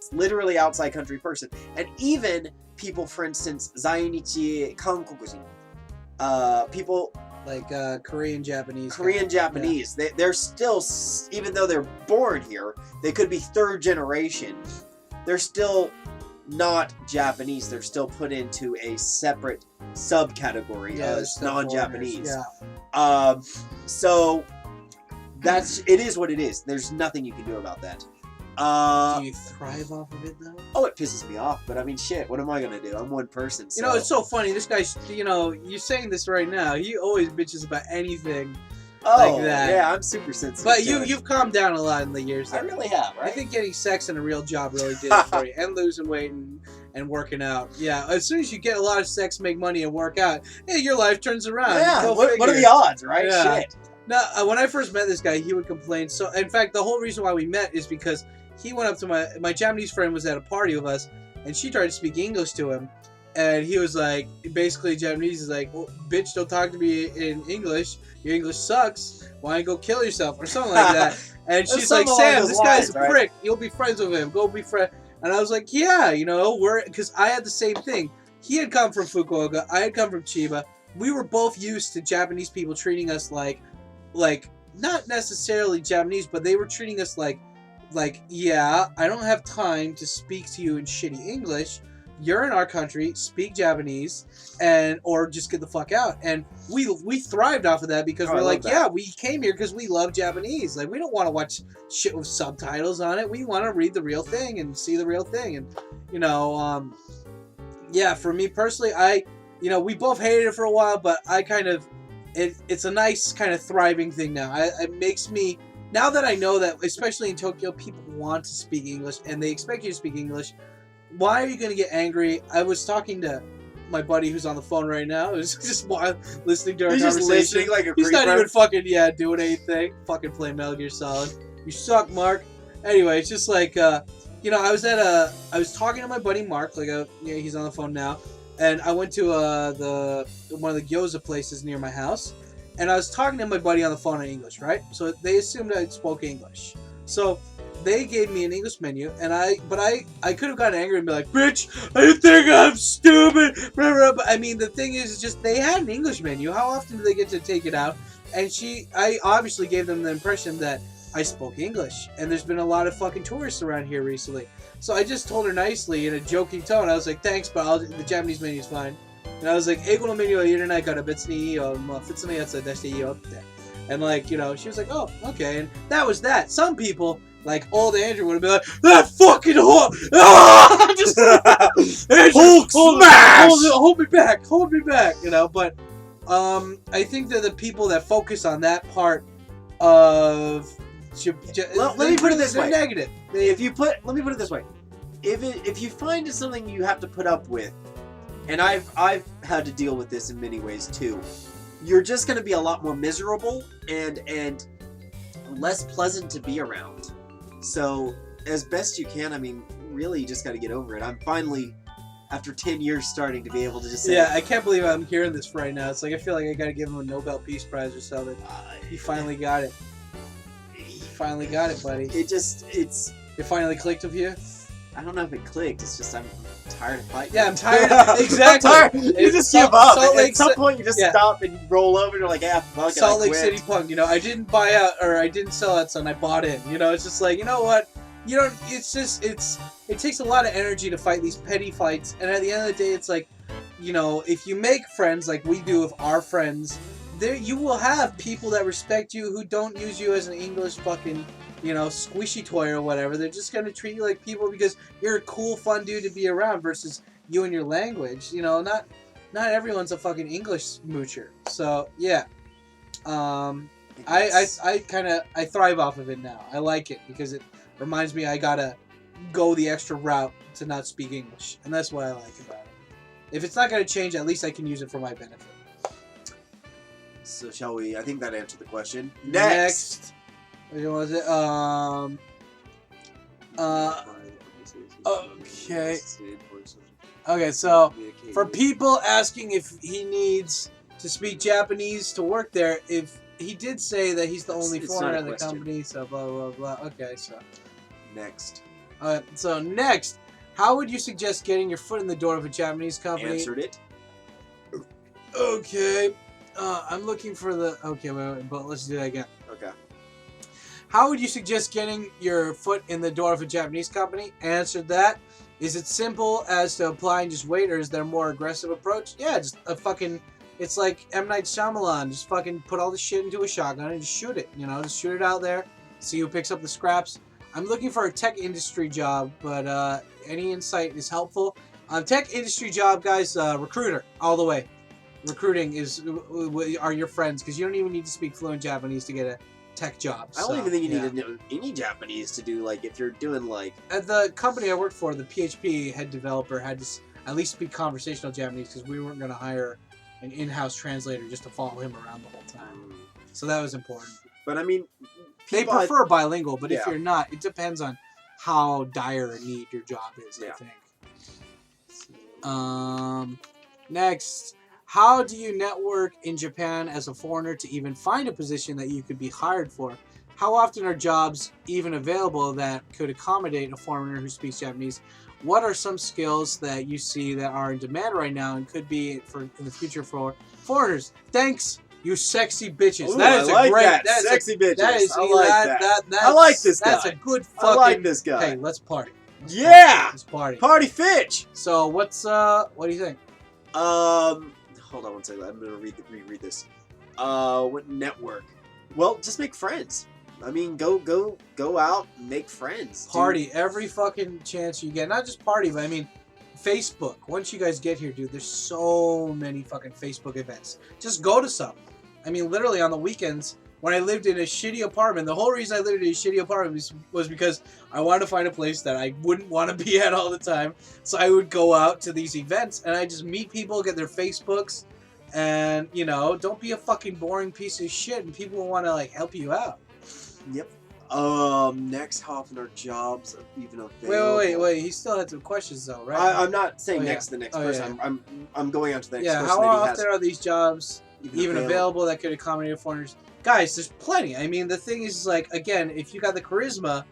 It's literally outside country person. And even people, for instance, zainichi Kankokujin, people like Korean Japanese. Japanese, they're still, even though they're born here, they could be third generation. They're still not Japanese. They're still put into a separate subcategory as non-Japanese. Yeah. So it is what it is. There's nothing you can do about that. Do you thrive off of it though? Oh, it pisses me off, but I mean, shit, what am I gonna do? I'm one person. So. You know, it's so funny. This guy, you know, you're saying this right now. He always bitches about anything like that. Yeah, I'm super sensitive. But you've calmed down a lot in the years. I really have, right? I think getting sex and a real job really did it for you, and losing weight and working out. Yeah, as soon as you get a lot of sex, make money, and work out, hey, your life turns around. Yeah, what are the odds, right? Yeah. Shit. No, when I first met this guy, he would complain. So, in fact, the whole reason why we met is because he went up to my Japanese friend was at a party with us, and she tried to speak English to him, and he was like, basically Japanese is like, well, bitch, don't talk to me in English. Your English sucks. Why don't you go kill yourself or something like that? And she's like, Sam, this guy's a prick. You'll be friends with him. Go be friend. And I was like, yeah, you know, because I had the same thing. He had come from Fukuoka. I had come from Chiba. We were both used to Japanese people treating us like not necessarily Japanese, but they were treating us like, yeah, I don't have time to speak to you in shitty English. You're in our country, speak Japanese, or just get the fuck out. And we thrived off of that because we're like, yeah, we came here because we love Japanese. Like, we don't want to watch shit with subtitles on it. We want to read the real thing and see the real thing. And, you know, yeah, for me personally, we both hated it for a while, but I kind of, it's a nice kind of thriving thing now. It makes me, now that I know that, especially in Tokyo, people want to speak English and they expect you to speak English. Why are you going to get angry? I was talking to my buddy who's on the phone right now. Who's just listening to our conversation. Just listening like a He's not even fucking, doing anything. Fucking play Metal Gear Solid. You suck, Mark. Anyway, it's just like, I was talking to my buddy Mark, he's on the phone now. And I went to one of the gyoza places near my house. And I was talking to my buddy on the phone in English, right? So they assumed I spoke English. So they gave me an English menu, and I could have gotten angry and be like, bitch, I think I'm stupid. But I mean, the thing is just they had an English menu. How often do they get to take it out? And I obviously gave them the impression that I spoke English. And there's been a lot of fucking tourists around here recently. So I just told her nicely in a joking tone. I was like, thanks, but the Japanese menu is fine. And I was like, 英語のメニューはいらないから別にいいよ。まあ普通のやつは出していいよって。And she was like, oh, okay. And that was that. Some people, like old Andrew, would have been like, that fucking Hulk! Ah! Just, Hulk smash! Hold me back, But I think that the people that focus on that part of... let me put it this way. Negative. Let me put it this way. If you find it's something you have to put up with, and I've had to deal with this in many ways too, you're just going to be a lot more miserable and less pleasant to be around. So, as best you can, I mean, really you just got to get over it. I'm finally, after 10 years, starting to be able to just say... Yeah, I can't believe I'm hearing this right now. It's like, I feel like I got to give him a Nobel Peace Prize or something. He finally got it. He finally got it, buddy. It finally clicked with you? I don't know if it clicked. It's just I'm tired of fighting. Yeah, I'm tired. Exactly. I'm tired. You just give up. At some point, you just stop and you roll over and you're like, yeah, fuck it. Salt Lake City Punk. I didn't buy out, or I didn't sell out, son. I bought in. It's just like, you know what? It takes a lot of energy to fight these petty fights. And at the end of the day, it's like, if you make friends like we do with our friends, you will have people that respect you who don't use you as an English fucking... squishy toy or whatever. They're just gonna treat you like people because you're a cool, fun dude to be around versus you and your language. Not everyone's a fucking English moocher. So yeah, I thrive off of it now. I like it because it reminds me I gotta go the extra route to not speak English, and that's what I like about it. If it's not gonna change, at least I can use it for my benefit. So shall we? I think that answered the question. Next. Which one was it? Okay. Okay, so for people asking if he needs to speak Japanese to work there, if he did say that he's the only foreigner in the company, so blah blah blah. Okay, so next. So next, how would you suggest getting your foot in the door of a Japanese company? Answered it. Okay. I'm looking for the. Okay, wait, but let's do that again. Okay. How would you suggest getting your foot in the door of a Japanese company? Answered that. Is it simple as to apply and just wait, or is there a more aggressive approach? Yeah, just a fucking. It's like M. Night Shyamalan. Just fucking put all the shit into a shotgun and just shoot it. You know, just shoot it out there. See who picks up the scraps. I'm looking for a tech industry job, but any insight is helpful. Tech industry job, guys. Recruiter, all the way. Recruiting are your friends because you don't even need to speak fluent Japanese to get a tech job. I don't even think you need to know any Japanese to do, like, if you're doing, like... At the company I worked for, the PHP head developer had to at least speak conversational Japanese because we weren't going to hire an in-house translator just to follow him around the whole time. So that was important. But, I mean... They prefer bilingual, but if Yeah. you're not, it depends on how dire a need your job is, I think. Next... How do you network in Japan as a foreigner to even find a position that you could be hired for? How often are jobs even available that could accommodate a foreigner who speaks Japanese? What are some skills that you see that are in demand right now and could be in the future for foreigners? Thanks, you sexy bitches. Ooh, That is I like a great that. Sexy bitches. That is I like that. I like this guy. That's a good fucking. I like this guy. Hey, let's party. Let's party. Party Fitch! So what do you think? Hold on one second. I'm gonna reread this. What network? Well, just make friends. I mean, go out and make friends. Party every fucking chance you get. Not just party, but I mean, Facebook. Once you guys get here, dude, there's so many fucking Facebook events. Just go to some. I mean, literally on the weekends, when I lived in a shitty apartment, the whole reason I lived in a shitty apartment was because I wanted to find a place that I wouldn't want to be at all the time. So I would go out to these events and I just meet people, get their Facebooks, and, you know, don't be a fucking boring piece of shit and people will want to, like, help you out. Yep. Next, how often are jobs even available? Wait. He still had some questions, though, right? I'm not saying next to the next person. Yeah. I'm going on to the next person. How often are these jobs even available that could accommodate foreigners? Guys, there's plenty. I mean, the thing is, like, again, if you got the charisma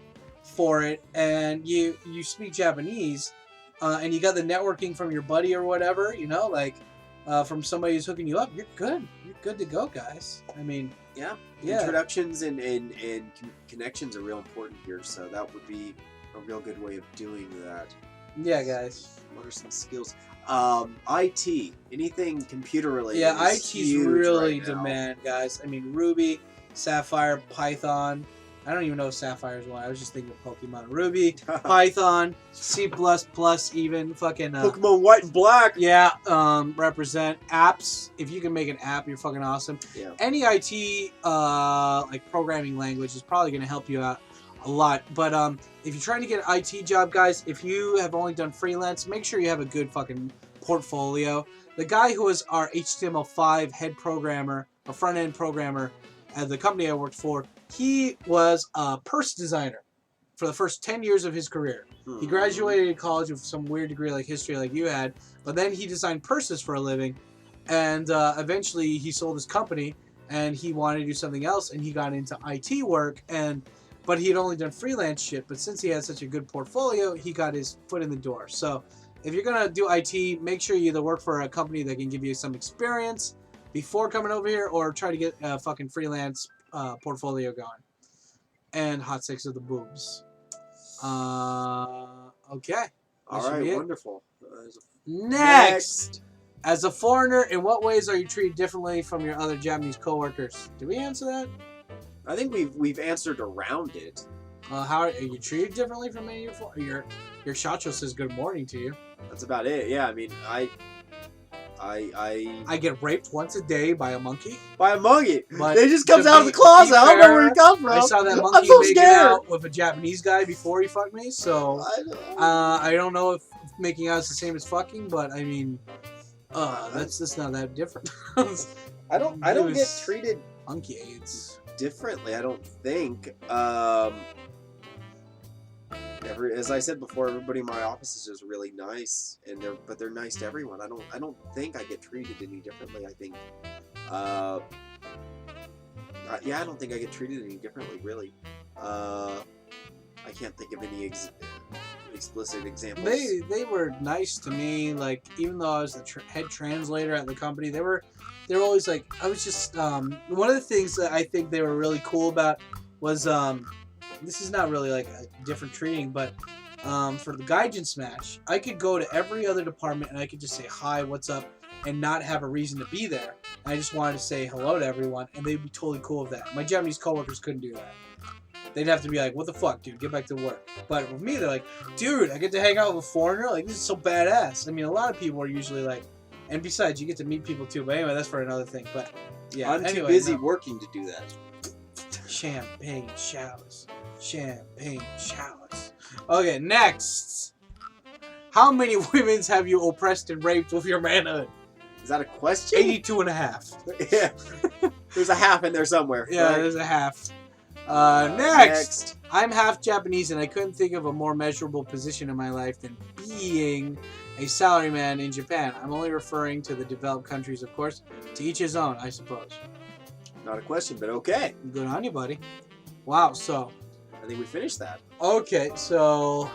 for it and you speak Japanese and you got the networking from your buddy or whatever, you know, like from somebody who's hooking you up, you're good. You're good to go, guys. I mean, yeah. Introductions and connections are real important here, so that would be a real good way of doing that. Yeah, guys. What are some skills? IT, anything computer related. Yeah, IT's really right demand, guys. I mean, Ruby, Sapphire, Python. I don't even know if Sapphire is one. I was just thinking of Pokemon. Ruby, Python, C++, even fucking Pokemon White and Black. Yeah, represent apps. If you can make an app, you're fucking awesome. Yeah. Any IT like programming language is probably going to help you out a lot. But if you're trying to get an IT job, guys, if you have only done freelance, make sure you have a good fucking portfolio. The guy who was our HTML5 head programmer, a front-end programmer at the company I worked for, he was a purse designer for the first 10 years of his career. He graduated college with some weird degree like history like you had, but then he designed purses for a living, and eventually he sold his company, and he wanted to do something else, and he got into IT work, but he had only done freelance shit, but since he had such a good portfolio, he got his foot in the door. So if you're going to do IT, make sure you either work for a company that can give you some experience before coming over here, or try to get a fucking freelance portfolio going. And hot six of the boobs. Okay. All right, wonderful. Next! As a foreigner, in what ways are you treated differently from your other Japanese coworkers? Did we answer that? I think we've answered around it. How are you treated differently from any of your shacho says good morning to you. That's about it. Yeah, I mean, I get raped once a day by a monkey. By a monkey. But it just comes out of the closet. I don't know where it comes from. I saw that monkey making out with a Japanese guy before he fucked me, so I don't know if making out is the same as fucking, but I mean, that's just not that different. I don't get treated monkey AIDS differently. I don't think. As I said before, everybody in my office is just really nice, and they're nice to everyone. I don't think I get treated any differently. I think, yeah, I don't think I get treated any differently, really. I can't think of any explicit examples. They were nice to me. Like, even though I was the head translator at the company, they were always like, I was just one of the things that I think they were really cool about was this is not really like a different treating, but for the Gaijin Smash, I could go to every other department and I could just say hi, what's up, and not have a reason to be there. I just wanted to say hello to everyone, and they'd be totally cool with that. My Japanese coworkers couldn't do that. They'd have to be like, what the fuck, dude, get back to work. But with me, they're like, dude, I get to hang out with a foreigner? Like, this is so badass. I mean, a lot of people are usually like, and besides, you get to meet people too. But anyway, that's for another thing. But yeah, I'm too busy working to do that. Champagne showers. Champagne showers. Okay, next. How many women have you oppressed and raped with your manhood? Is that a question? 82 and a half. Yeah. There's a half in there somewhere. Yeah, right? There's a half. Next. I'm half Japanese and I couldn't think of a more measurable position in my life than being a salaryman in Japan. I'm only referring to the developed countries, of course. To each his own, I suppose. Not a question, but okay. Good on you, buddy. Wow, so. I think we finished that. Okay, so.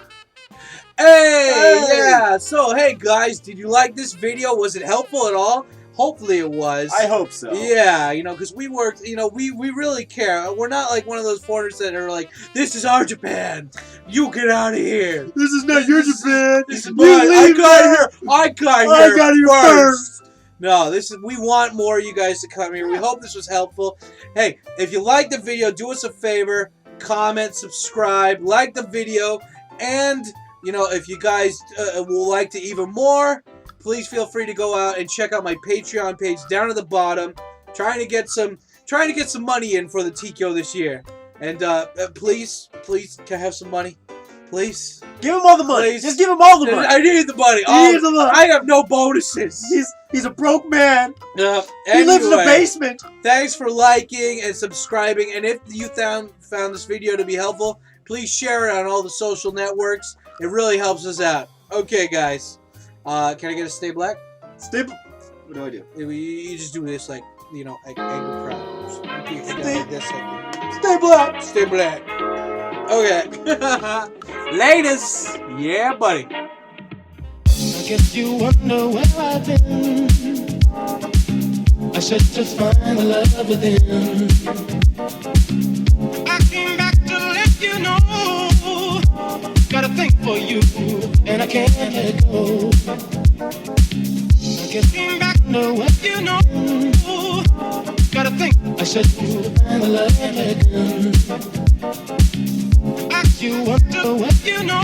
Hey! Yeah! So, hey guys, did you like this video? Was it helpful at all? Hopefully it was. I hope so. Yeah, you know, because we worked, you know, we really care. We're not like one of those foreigners that are like, this is our Japan. You get out of here. This is not your Japan. This is mine. I got here first. No, we want more of you guys to come here. We hope this was helpful. Hey, if you liked the video, do us a favor. Comment, subscribe, like the video. And, you know, if you guys will like to even more, please feel free to go out and check out my Patreon page down at the bottom. Trying to get some money in for the Tikyo this year. And please, can I have some money? Please? Give him all the money. Please. Just give him all the money. I need the money. He needs the money. I have no bonuses. He's a broke man. Anyway, he lives in a basement. Thanks for liking and subscribing. And if you found this video to be helpful, please share it on all the social networks. It really helps us out. Okay, guys. Can I get a stay black? Stay. What do I do? You just do this like, you know, like angle crowd. Stay black. Stay black. Okay. Latest. Yeah, buddy. I guess you wonder where I've been. I should just find the love within. I came back to let you know. Got a thing for you, and I can't let it go. I guess came back to let you know. Got a thing. I should find the love again. You wonder what you know.